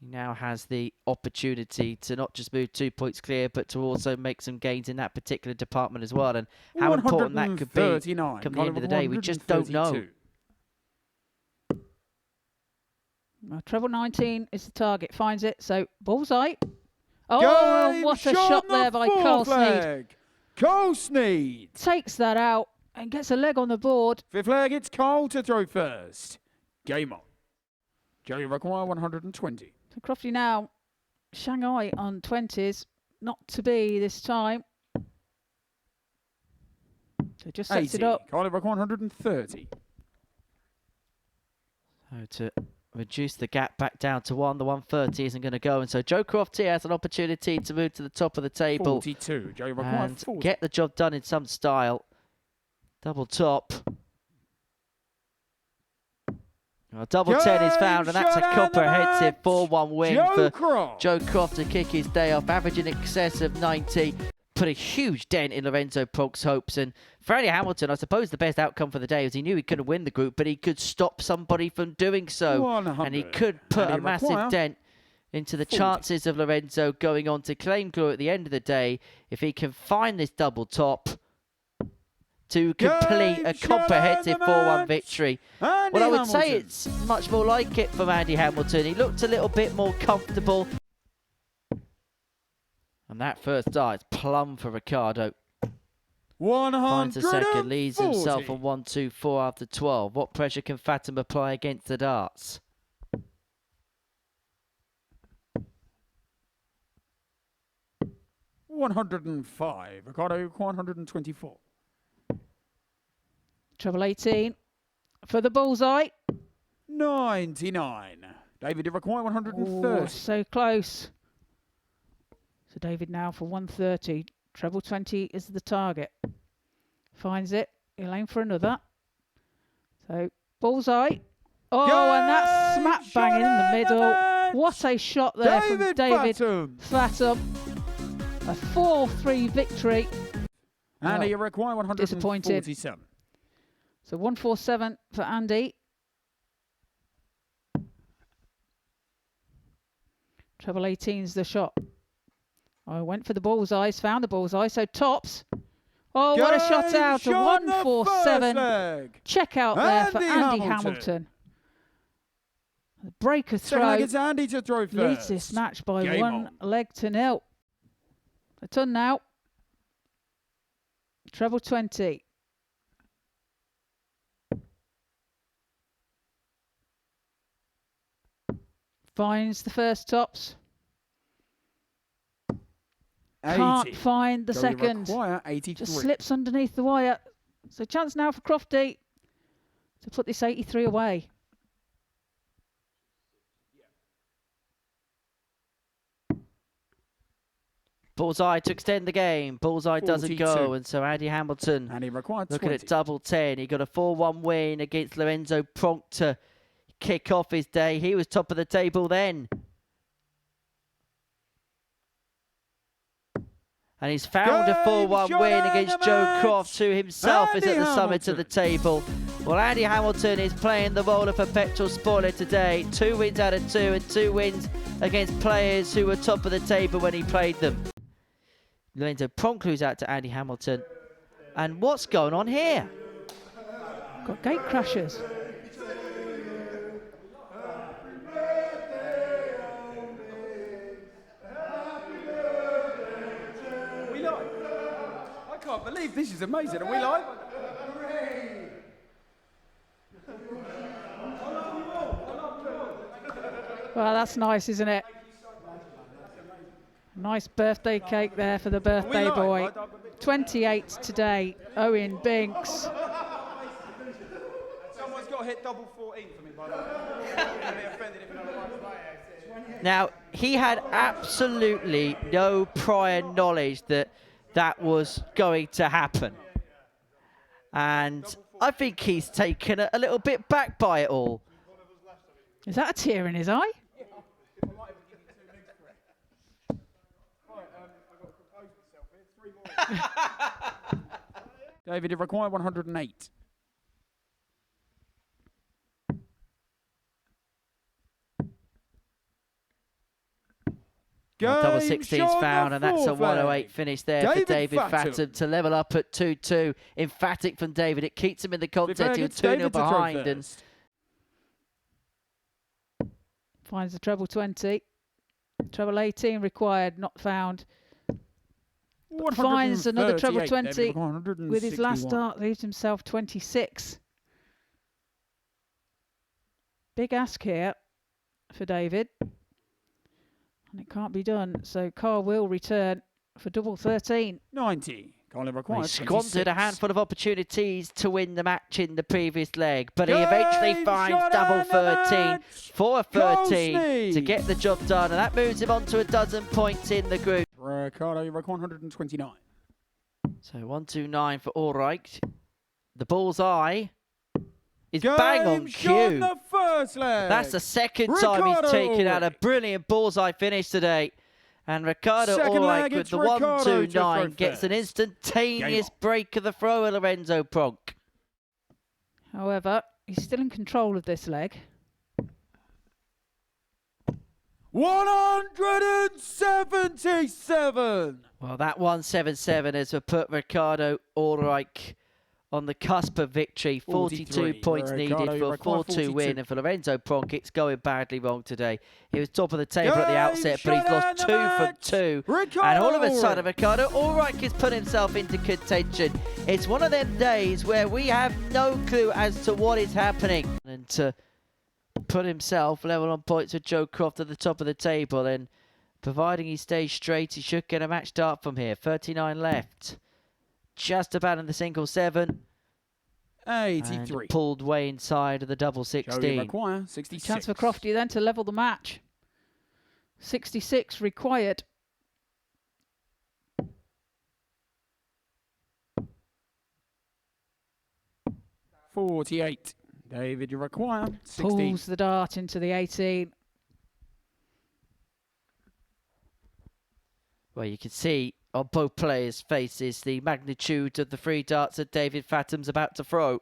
He now has the opportunity to not just move 2 points clear, but to also make some gains in that particular department as well. And how important that could be come the end of the day, we just don't know. Treble 19 is the target, finds it, so bullseye. Oh, what a shot there by Carl Sneyd. Carl Sneyd takes that out and gets a leg on the board. Fifth leg, it's Carl to throw first. Game on. Joey require 120. So Crofty now, Shanghai on 20s, not to be this time. So just sets 80. it up. Carl require 130. So to reduce the gap back down to 1, the 130 isn't going to go. And so Joe Croft here has an opportunity to move to the top of the table. 42. Joey require and 40. get the job done in some style. Double top. Well, double 10 is found, and that's a comprehensive 4-1 win for Joe Croft to kick his day off, averaging in excess of 90. Put a huge dent in Lorenzo Pronk's hopes. And for Andy Hamilton, I suppose the best outcome for the day was he knew he couldn't win the group, but he could stop somebody from doing so. 100. And he could put a massive dent into the 40. chances of Lorenzo going on to claim glory at the end of the day if he can find this double top to complete a comprehensive 4-1 victory. Well, I would say it's much more like it from Andy Hamilton. He looked a little bit more comfortable. And that first dart is plumb for Ricardo. 140. Finds a second, leads himself on 1-2-4 after 12. What pressure can Fatum apply against the darts? $105. Ricardo 124. Treble 18 for the bullseye. 99. David, you require 130. Oh, so close. So David now for 130. Treble 20 is the target. Finds it. He'll aim for another. So bullseye. Oh, and that's smack bang in the middle. What a shot there from David Fatum. A 4-3 victory. And you require 147. Disappointed. So 147 for Andy. Treble 18's the shot. I went for the bullseyes, found the bullseye, so tops. Oh, what a shot out, a 147. Check out there for Andy Hamilton. The breaker throw Andy to throw first. leads this match by 1 leg to 0. A ton now. Treble 20. Finds the first tops. 80. Can't find the second. Just slips underneath the wire. So chance now for Crofty to put this 83 away. Bullseye to extend the game. Bullseye 42. doesn't go, and so Andy Hamilton And he required looking 20. at double 10. He got a 4-1 win against Lorenzo Pronk to kick off his day. He was top of the table then. And he's found a 4-1 win against Joe Croft, who himself is at the summit of the table. Well, Andy Hamilton is playing the role of perpetual spoiler today. 2 wins out of 2 and 2 wins against players who were top of the table when he played them. Lorenzo Pronk loses out to Andy Hamilton. And what's going on here? Got gate crashers. I can't believe this is amazing. Are we live? Well, that's nice, isn't it? Nice birthday cake there for the birthday boy. 28 today, Owen Binks. Someone's got to hit double 14 for me, by the way. Now, he had absolutely no prior knowledge that that was going to happen. And I think he's taken a little bit back by it all. Is that a tear in his eye? David, you require 108. Well, double Game 16's shot found, the and that's a fourth 108 leg. finish there for David Fatum. Fatum to level up at 2-2. Emphatic from David. It keeps him in the contest. He was It's 2-0 David to throw behind. And first. Finds the treble 20. Treble 18 required, not found. Finds another treble 20 with his last 161. start, leaves himself 26. Big ask here for David. And it can't be done, so Carl will return for double 13. 90. Colin he requires squandered 26. a handful of opportunities to win the match in the previous leg, but he Game eventually finds shot double and the 13 match. for a Goal 13 to Sneyd. get the job done, and that moves him on to a dozen points in the group. Ricardo, you reckon 129. So 129 for Ulrich. The bullseye is Game bang on shot cue. the first leg. That's the second time he's Ricardo taken out a Ulrich. brilliant bullseye finish today. And Ricardo Second Ulrich leg, with it's the Ricardo to 129 throw gets an first. instantaneous Game on. break of the thrower, Lorenzo Pronk. However, he's still in control of this leg. 177. Well, that 177 has put Ricardo Ulrich on the cusp of victory. 42 43. points Ricardo, needed you for a require 4-2 win. 42. And for Lorenzo Pronk, it's going badly wrong today. He was top of the table at the outset, but he's shot lost and the 2 from match. 2. Ricardo And all of a sudden, Ulrich. Ricardo Ulrich has put himself into contention. It's one of them days where we have no clue as to what is happening. And to put himself level on points with Joe Croft at the top of the table, and providing he stays straight, he should get a match start from here. 39 left. Just about in the single 7. 83. And pulled way inside of the double Joey 16. Maguire, 66. Chance for Crofty then to level the match. 66 required. $48. David, you require 16. Pulls the dart into the 18. Well, you can see on both players' faces the magnitude of the 3 darts that David Fatum's about to throw.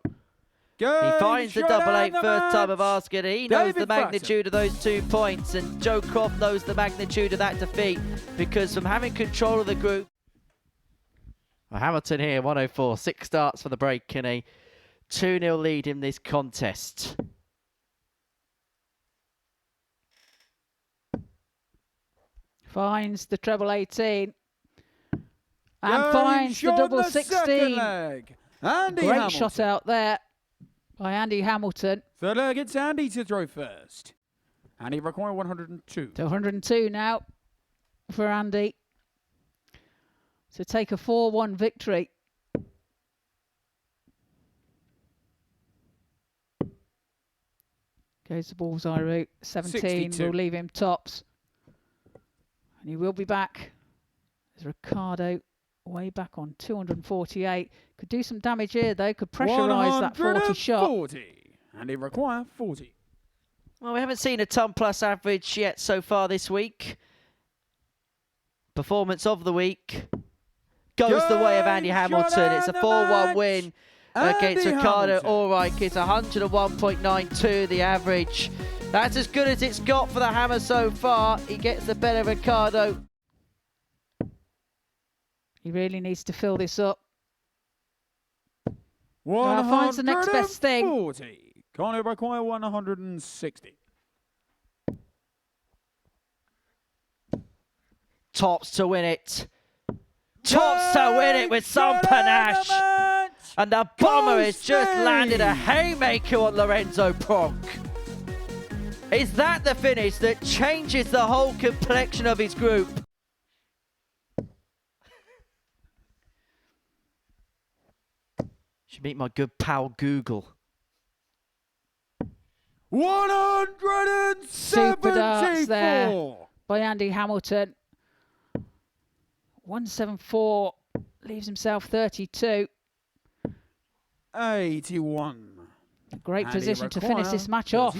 He finds the double 8 first time of asking. He knows the David magnitude of those 2 points, and Joe Croft knows the magnitude of that defeat, because from having control of the group. Well, Hamilton here, 104, 6 starts for the break, and a 2-0 lead in this contest. Finds the treble 18. And finds the double 16. Great shot out there by Andy Hamilton. Third leg, it's Andy to throw first. Andy require 102. To 102 now for Andy to take a 4-1 victory. Goes the bullseye route. 17 62. will leave him tops. And he will be back. There's Ricardo way back on 248. Could do some damage here though. Could pressurise that 40 shot. 40. Andy require 40. Well, we haven't seen a ton plus average yet so far this week. Performance of the week goes the way of Andy Hamilton. It's a 4-1 win against Ricardo Ulrich. It's 101.92 the average. That's as good as it's got for the Hammer so far. He gets the better Ricardo. He really needs to fill this up. Finds the next best thing. 40. Can't require 160. Tops to win it. Tops to win it with some panache. And the bomber has just landed a haymaker on Lorenzo Pronk. Is that the finish that changes the whole complexion of his group? Should meet my good pal Google. 174. Super darts there by Andy Hamilton. 174 leaves himself 32. 81. A great Andy position to finish this match 32. off.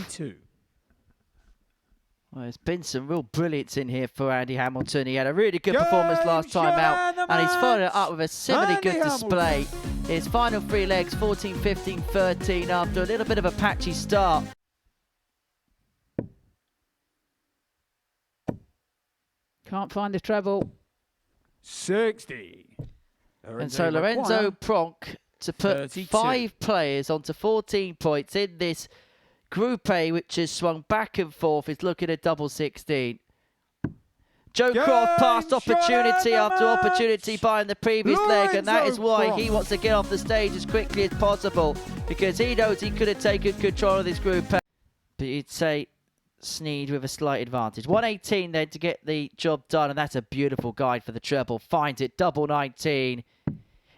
Well, there's been some real brilliance in here for Andy Hamilton. He had a really good performance last time out, and he's followed it up with a similarly good display. His final 3 legs, 14, 15, 13, after a little bit of a patchy start. Can't find the treble. 60. And so Lorenzo Pronk to put 32. 5 players onto 14 points in this Group A, which has swung back and forth, is looking at double 16. Joe Croft passed opportunity after opportunity behind the previous leg, and that is why he wants to get off the stage as quickly as possible, because he knows he could have taken control of this Group A. But you'd say Sneyd with a slight advantage. 118 then to get the job done, and that's a beautiful guide for the treble. Finds it, double 19.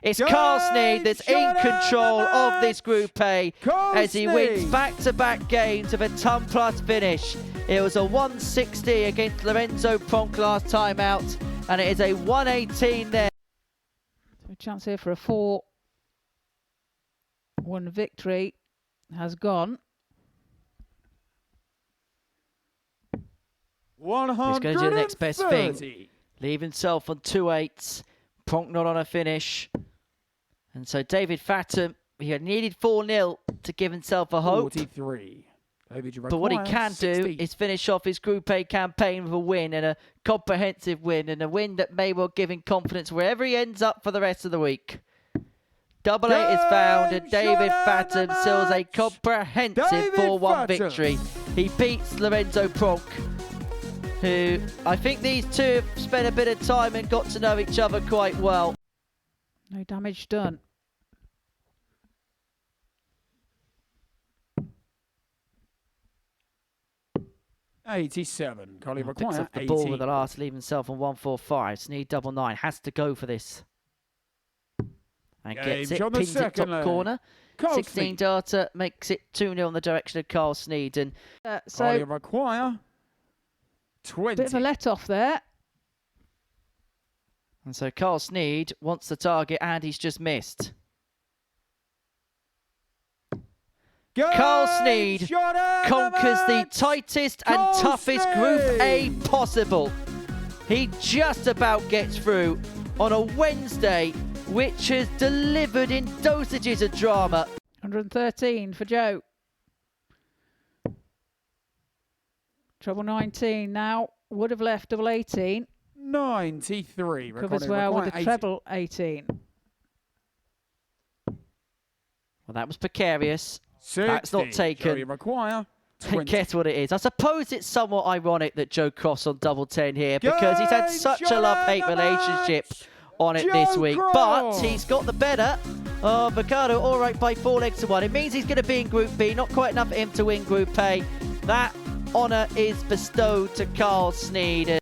It's Carl Sneyd that's in control of this Group A as he wins back-to-back games of a ton-plus finish. It was a 160 against Lorenzo Pronk last time out, and it is a 118 there. So a chance here for a 4-1 victory has gone. He's going to do the next best thing. Leave himself on 2 8s. Pronk not on a finish. And so David Fatum, he had needed 4-0 to give himself a hope. 43. But what he can do is finish off his Group A campaign with a win, and a comprehensive win, and a win that may well give him confidence wherever he ends up for the rest of the week. Double 8 is found, and David Fatum seals a comprehensive 4-1 victory. He beats Lorenzo Pronk, who I think these two have spent a bit of time and got to know each other quite well. No damage done. $87. Collie Picks require up the ball with the last, leave himself on 145. Sneyd double 9, has to go for this. And gets it, pins it top corner. 16 data makes it 2-0 in the direction of Carl Sneyd. And so require 20. Bit of a let-off there. And so Carl Sneyd wants the target, and he's just missed. Carl Sneyd conquers the tightest and toughest Group A possible. He just about gets through on a Wednesday, which has delivered in dosages of drama. 113 for Joe. Treble 19 now. Would have left double 18. 93. Covers well with the treble 18. Well, that was precarious. 60. That's not taken. Require 20. Guess what it is. I suppose it's somewhat ironic that Joe Croft's on double 10 here, because he's had such a love-hate relationship on it this week. But he's got the better of Ricardo all right by 4 legs to 1. It means he's going to be in Group B. Not quite enough for him to win Group A. That honour is bestowed to Carl Sneyd.